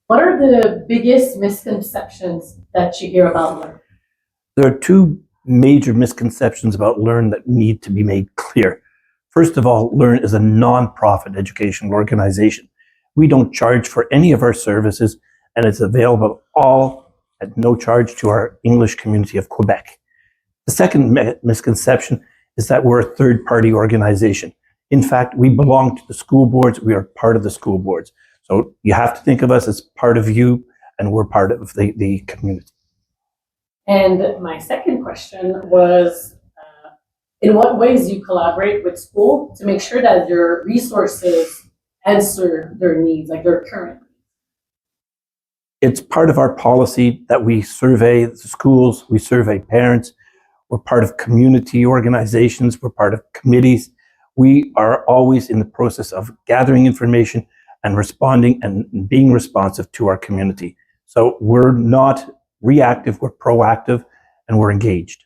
What are the biggest misconceptions that you hear about learn? There are two major misconceptions about Learn that need to be made clear. First of all, Learn is a non-profit educational organization. We don't charge for any of our services, and it's available all at no charge to our English community of Quebec. The second misconception is that we're a third-party organization. In fact, we belong to the school boards. We are part of the school boards. So you have to think of us as part of you, and we're part of the community. And my second question was, in what ways you collaborate with school to make sure that your resources answer their needs, like their current? It's part of our policy that we survey the schools, we survey parents, we're part of community organizations, we're part of committees. We are always in the process of gathering information and responding and being responsive to our community. So we're not reactive, we're proactive, and we're engaged.